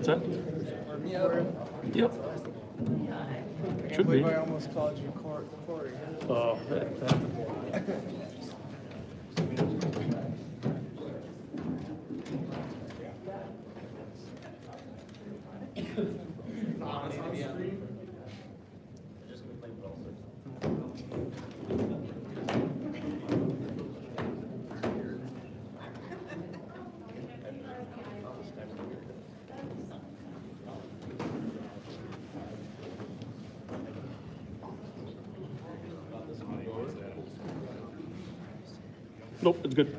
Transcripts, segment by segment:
that? Yep. I Should believe be. I almost called you Corey. Oh, nope, it's good.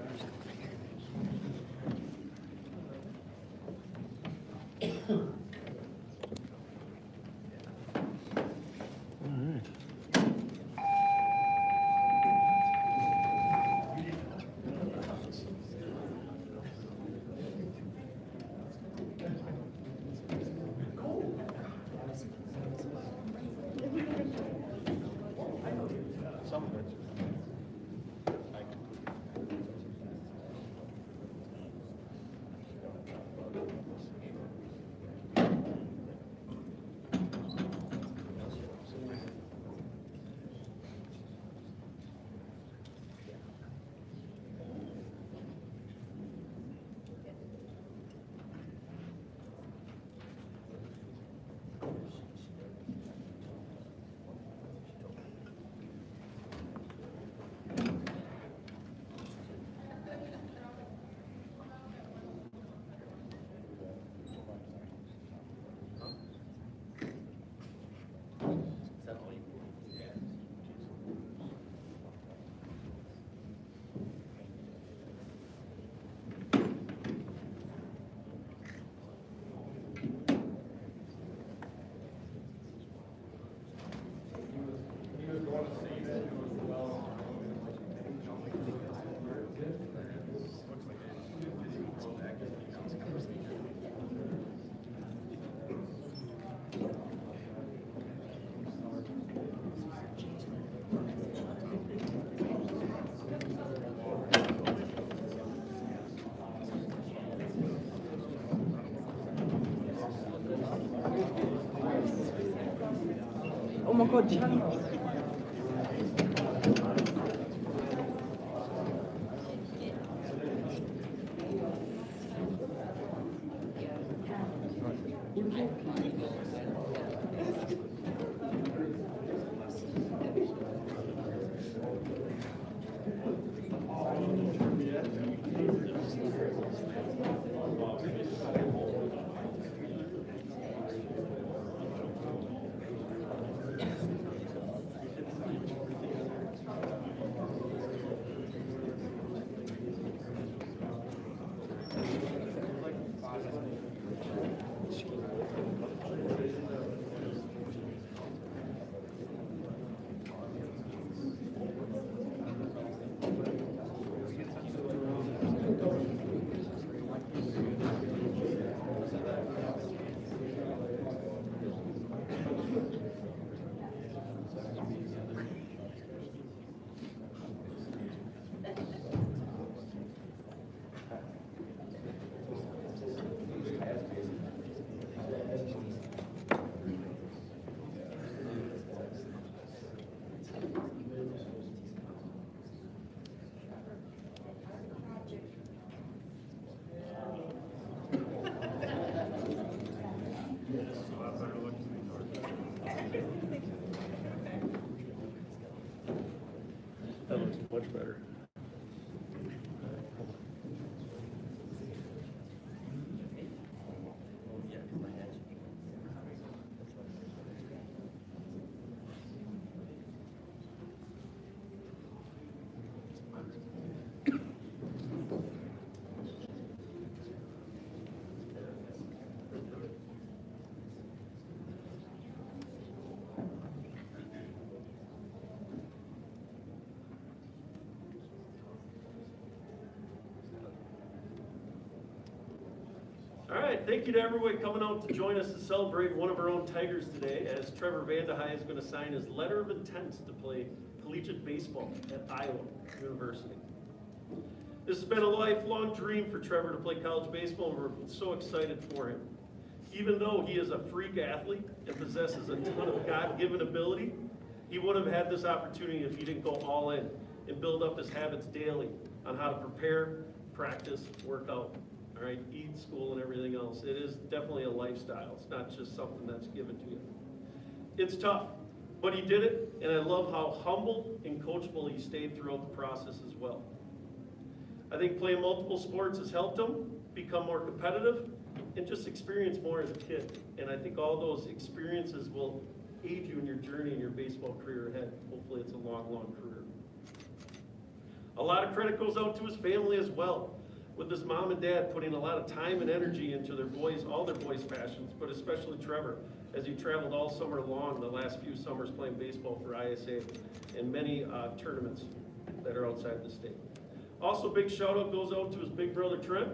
All right. Oh my God, Johnny. That looks much better. All right, thank you to everybody coming out to join us to celebrate one of our own Tigers today, as Trevor Vande Hey is going to sign his letter of intent to play collegiate baseball at Iowa University. This has been a lifelong dream for Trevor to play college baseball, and we're so excited for him. Even though he is a freak athlete and possesses a ton of God-given ability, he wouldn't have had this opportunity if he didn't go all in and build up his habits daily on how to prepare, practice, work out, all right, eat, school, and everything else. It is definitely a lifestyle. It's not just something that's given to you. It's tough, but he did it, and I love how humble and coachable he stayed throughout the process as well. I think playing multiple sports has helped him become more competitive and just experience more as a kid. And I think all those experiences will aid you in your journey in your baseball career ahead. Hopefully it's a long, long career. A lot of credit goes out to his family as well, with his mom and dad putting a lot of time and energy into their boys, all their boys' passions, but especially Trevor, as he traveled all summer long, the last few summers playing baseball for ISA and many tournaments that are outside the state. Also, big shout out goes out to his big brother Trent,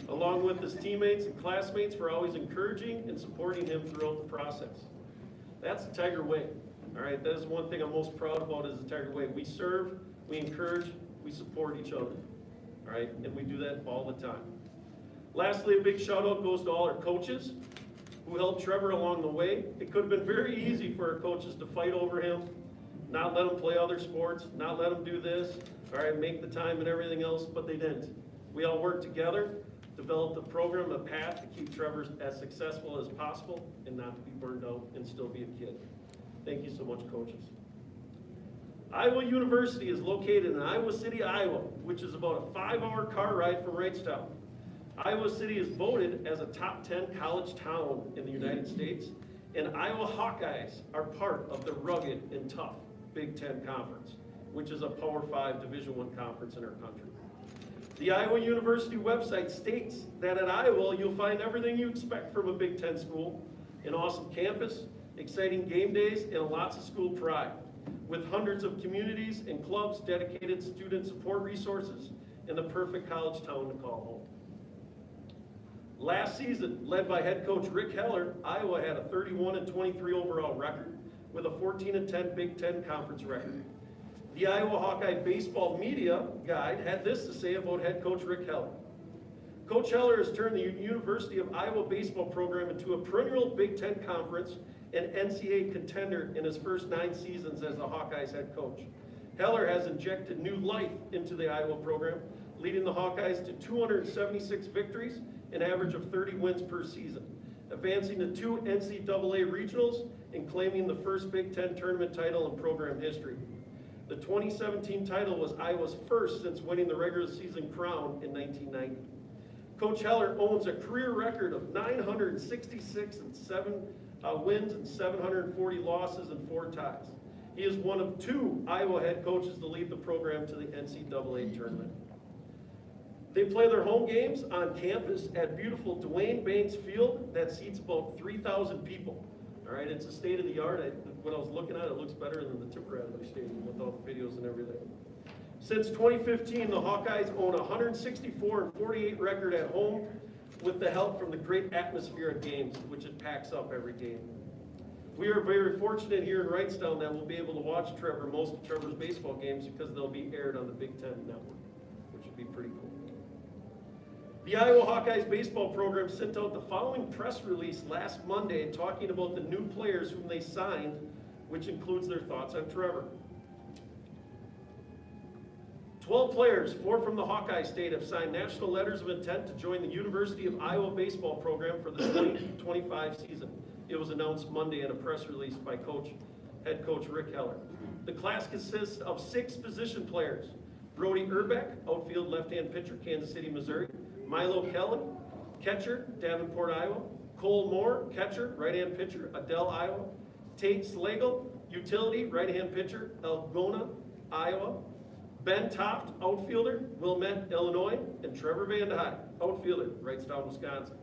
along with his teammates and classmates for always encouraging and supporting him throughout the process. That's the Tiger way, all right? That is one thing I'm most proud about is the Tiger way. We serve, we encourage, we support each other, all right? And we do that all the time. Lastly, a big shout out goes to all our coaches who helped Trevor along the way. It could have been very easy for our coaches to fight over him, not let him play other sports, not let him do this, all right, make the time and everything else, but they didn't. We all worked together, developed a program, a path to keep Trevor as successful as possible and not to be burned out and still be a kid. Thank you so much, coaches. Iowa University is located in Iowa City, Iowa, which is about a 5-hour car ride from Wrightstown. Iowa City is voted as a top 10 college town in the United States, and Iowa Hawkeyes are part of the rugged and tough Big Ten Conference, which is a Power 5 Division I conference in our country. The Iowa University website states that at Iowa, you'll find everything you expect from a Big Ten school, an awesome campus, exciting game days, and lots of school pride, with hundreds of communities and clubs, dedicated student support resources, and the perfect college town to call home. Last season, led by head coach Rick Heller, Iowa had a 31-23 overall record with a 14-10 Big Ten conference record. The Iowa Hawkeye Baseball Media Guide had this to say about head coach Rick Heller. Coach Heller has turned the University of Iowa baseball program into a perennial Big Ten conference and NCAA contender in his first 9 seasons as the Hawkeyes head coach. Heller has injected new life into the Iowa program, leading the Hawkeyes to 276 victories, an average of 30 wins per season, advancing to 2 NCAA regionals and claiming the first Big Ten tournament title in program history. The 2017 title was Iowa's first since winning the regular season crown in 1990. Coach Heller owns a career record of 966 and 7 wins and 740 losses and 4 ties. He is one of 2 Iowa head coaches to lead the program to the NCAA tournament. They play their home games on campus at beautiful Dwayne Banks Field that seats about 3,000 people. All right, it's a state-of-the-art. When I was looking at it, it looks better than the Tipperary Stadium with all the videos and everything. Since 2015, the Hawkeyes own a 164-48 record at home with the help from the great atmosphere at games, which it packs up every game. We are very fortunate here in Wrightstown that we'll be able to watch most of Trevor's baseball games because they'll be aired on the Big Ten Network, which would be pretty cool. The Iowa Hawkeyes baseball program sent out the following press release last Monday talking about the new players whom they signed, which includes their thoughts on Trevor. 12 players, 4 from the Hawkeye State, have signed national letters of intent to join the University of Iowa baseball program for the 2025 season. It was announced Monday in a press release by head coach Rick Heller. The class consists of 6 position players: Brody Urbeck, outfield left-hand pitcher, Kansas City, Missouri; Milo Kelly, catcher, Davenport, Iowa; Cole Moore, catcher, right-hand pitcher, Adel, Iowa; Tate Slagle, utility, right-hand pitcher, Algona, Iowa; Ben Toft, outfielder, Wilmette, Illinois; and Trevor Vande Hey, outfielder, Wrightstown, Wisconsin.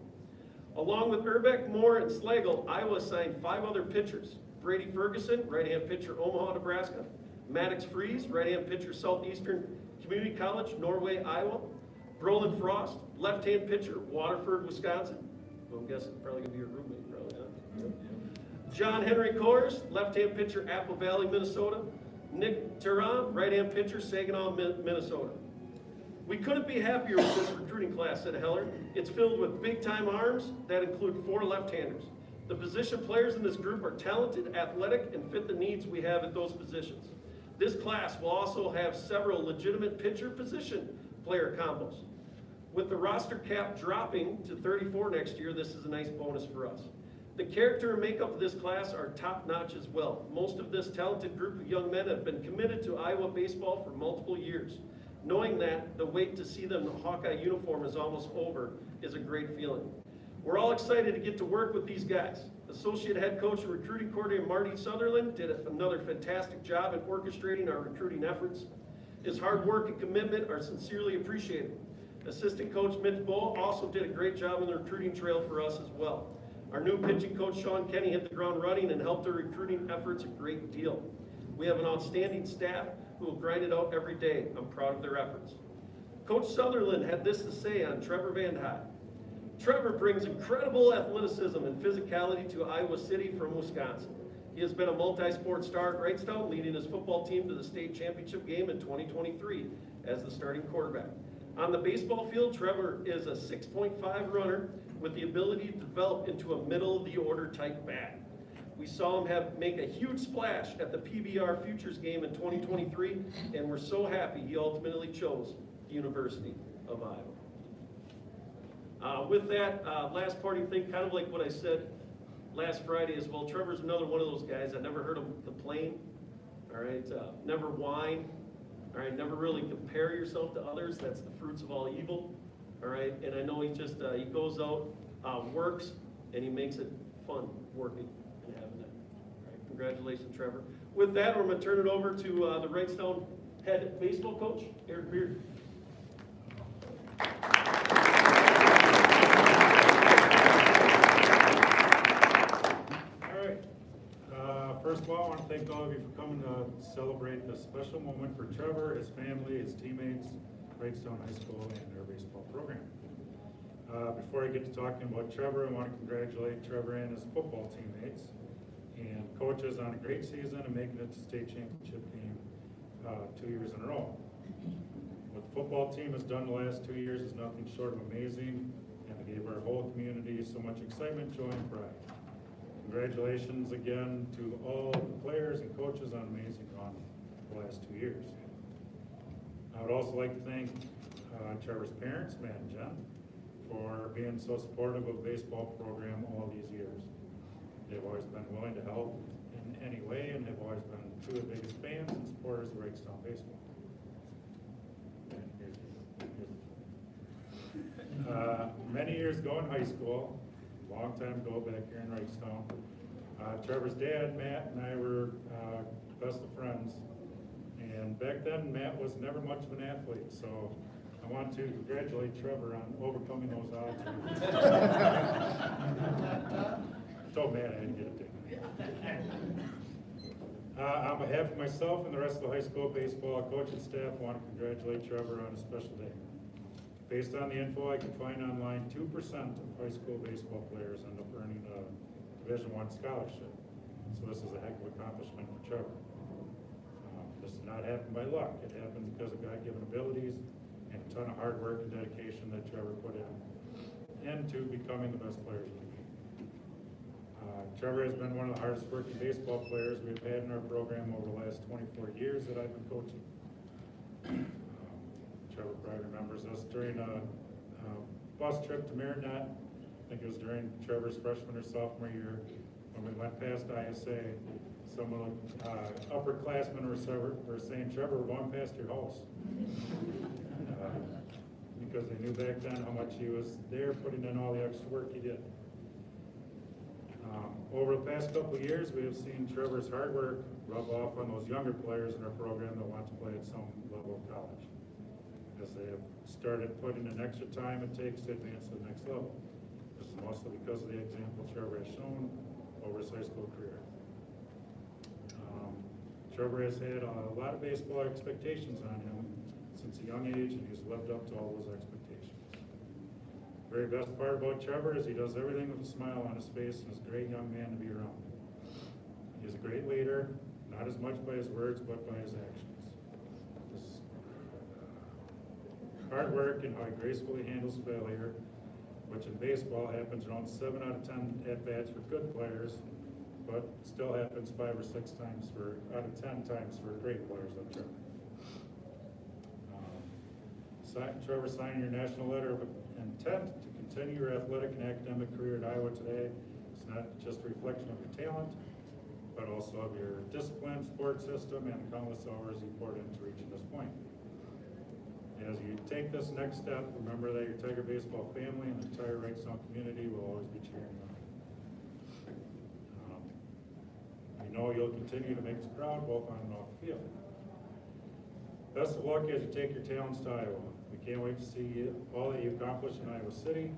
Along with Urbeck, Moore, and Slagle, Iowa signed 5 other pitchers: Brady Ferguson, right-hand pitcher, Omaha, Nebraska; Maddox Freeze, right-hand pitcher, Southeastern Community College, Norway, Iowa; Brolin Frost, left-hand pitcher, Waterford, Wisconsin. Well, I'm guessing probably gonna be your roommate, probably, huh? Yep. John Henry Coors, left-hand pitcher, Apple Valley, Minnesota; Nick Teran, right-hand pitcher, Saginaw, Minnesota. We couldn't be happier with this recruiting class, said Heller. It's filled with big-time arms that include 4 left-handers. The position players in this group are talented, athletic, and fit the needs we have at those positions. This class will also have several legitimate pitcher position player combos. With the roster cap dropping to 34 next year, this is a nice bonus for us. The character and makeup of this class are top-notch as well. Most of this talented group of young men have been committed to Iowa baseball for multiple years. Knowing that the wait to see them in the Hawkeye uniform is almost over is a great feeling. We're all excited to get to work with these guys. Associate head coach and recruiting coordinator Marty Sutherland did another fantastic job in orchestrating our recruiting efforts. His hard work and commitment are sincerely appreciated. Assistant coach Mitch Bull also did a great job on the recruiting trail for us as well. Our new pitching coach Sean Kenny hit the ground running and helped our recruiting efforts a great deal. We have an outstanding staff who will grind it out every day. I'm proud of their efforts. Coach Sutherland had this to say on Trevor Vande Hey. Trevor brings incredible athleticism and physicality to Iowa City from Wisconsin. He has been a multi-sport star at Wrightstown, leading his football team to the state championship game in 2023 as the starting quarterback. On the baseball field, Trevor is a 6.5 runner with the ability to develop into a middle-of-the-order type bat. We saw him make a huge splash at the PBR Futures game in 2023, and we're so happy he ultimately chose the University of Iowa. With that, last parting thing, kind of like what I said last Friday as well, Trevor's another one of those guys. I never heard him complain, all right? Never whine, all right? Never really compare yourself to others. That's the fruits of all evil, all right? And I know he just, he goes out, works, and he makes it fun working and having that. All right, congratulations, Trevor. With that, we're going to turn it over to the Wrightstown head baseball coach, Eric Beard. First of all, I want to thank all of you for coming to celebrate this special moment for Trevor, his family, his teammates, Wrightstown High School, and their baseball program. Before I get to talking about Trevor, I want to congratulate Trevor and his football teammates and coaches on a great season and making it to state championship game 2 years in a row. What the football team has done the last 2 years is nothing short of amazing, and it gave our whole community so much excitement, joy, and pride. Congratulations again to all the players and coaches on an amazing run the last 2 years. I would also like to thank Trevor's parents, Matt and Jen, for being so supportive of the baseball program all these years. They've always been willing to help in any way, and they've always been two of the biggest fans and supporters of Wrightstown baseball. Many years ago in high school, long time ago back here in Wrightstown, Trevor's dad, Matt, and I were best of friends. And back then, Matt was never much of an athlete, so I want to congratulate Trevor on overcoming those odds. I told Matt I had to get it taken. On behalf of myself and the rest of the high school baseball coach and staff, I want to congratulate Trevor on a special day. Based on the info I can find online, 2% of high school baseball players end up earning a Division I scholarship. So this is a heck of an accomplishment for Trevor. This did not happen by luck. It happened because of God-given abilities and a ton of hard work and dedication that Trevor put into becoming the best player he can be. Trevor has been one of the hardest working baseball players we've had in our program over the last 24 years that I've been coaching. Trevor probably remembers us during a bus trip to Marinette. I think it was during Trevor's freshman or sophomore year when we went past ISA. Some of the upperclassmen were saying, Trevor, we're going past your house. Because they knew back then how much he was there putting in all the extra work he did. Over the past couple of years, we have seen Trevor's hard work rub off on those younger players in our program that want to play at some level of college, as they have started putting in extra time it takes to advance to the next level. This is mostly because of the example Trevor has shown over his high school career. Trevor has had a lot of baseball expectations on him since a young age, and he's lived up to all those expectations. The very best part about Trevor is he does everything with a smile on his face and is a great young man to be around. He's a great leader, not as much by his words, but by his actions. hard work and how he gracefully handles failure, which in baseball happens around 7 out of 10 at-bats for good players, but still happens 5 or 6 times out of 10 times for great players like Trevor. Trevor, signing your national letter of intent to continue your athletic and academic career at Iowa today. It's not just a reflection of your talent, but also of your discipline, support system, and the countless hours you poured into reaching this point. As you take this next step, remember that your Tiger baseball family and the entire Wrightstown community will always be cheering you on. We know you'll continue to make us proud both on and off the field. Best of luck as you take your talents to Iowa. We can't wait to see all that you accomplish in Iowa City.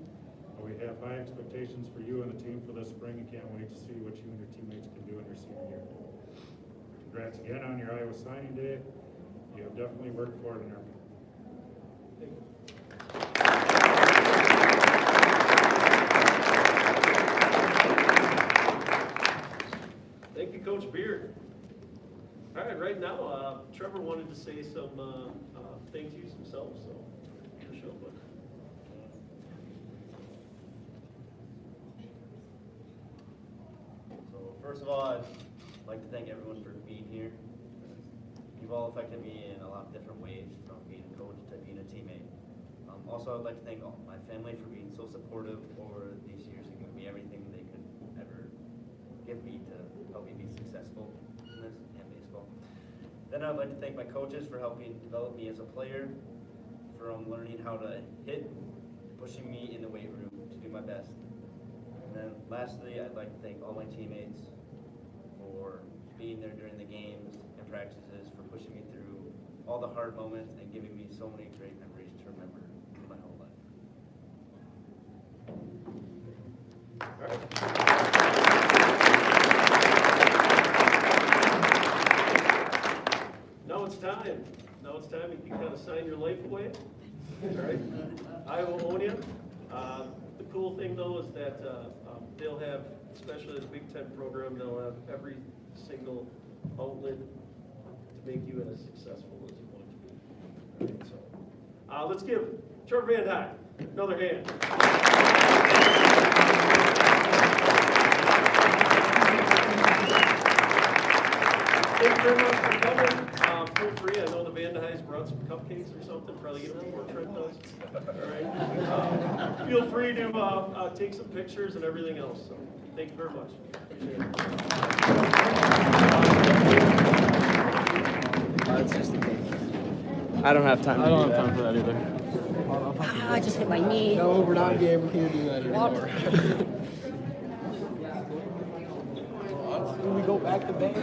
We have high expectations for you and the team for this spring and can't wait to see what you and your teammates can do in your senior year. Congrats again on your Iowa signing day. You have definitely worked for it in our Thank you, Coach Beard. All right, right now, Trevor wanted to say some thank yous himself, so your show, bud. So first of all, I'd like to thank everyone for being here. You've all affected me in a lot of different ways, from being a coach to being a teammate. Also, I'd like to thank my family for being so supportive over these years and giving me everything they could ever give me to help me be successful in this and baseball. Then I'd like to thank my coaches for helping develop me as a player, from learning how to hit, pushing me in the weight room to do my best. And then lastly, I'd like to thank all my teammates for being there during the games and practices, for pushing me through all the hard moments and giving me so many great memories to remember my whole life. All right. Now it's time. Now it's time you can kind of sign your life away. All right. Iowa own you. The cool thing though is that they'll have, especially the Big Ten program, they'll have every single outlet to make you as successful as you want to be. All right, so let's give Trevor Vande Hey another hand. Thank you very much for coming. Feel free. I know the Vande Heys brought some cupcakes or something. Probably get one more Trent does. All right. Feel free to take some pictures and everything else. So thank you very much. Appreciate it. It's just a cake. I don't have time to do that. for that either. I just hit my knee. No, we're not able to do that anymore. Can we go back to bed?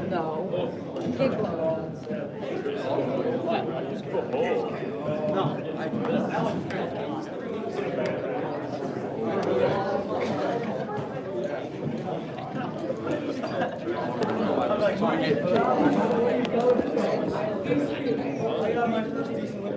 No. Big blow. I got my first decent look.